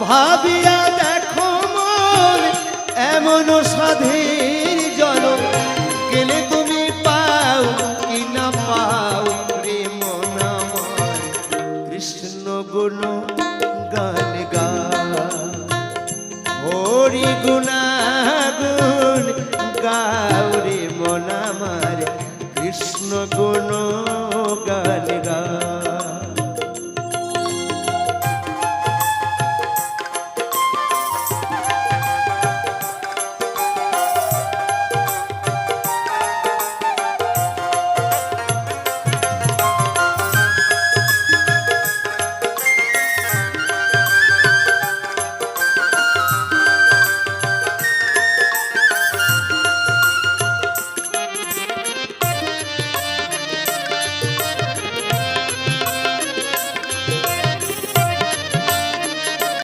ভাবিয়া দেখো মন এমন সাধের জনম গেলে তুমি পাও কি না পাও প্রেম নামার কৃষ্ণ গুণ গান গা হরি গুণাগুণ গাও রে মন আমার কৃষ্ণ গুণ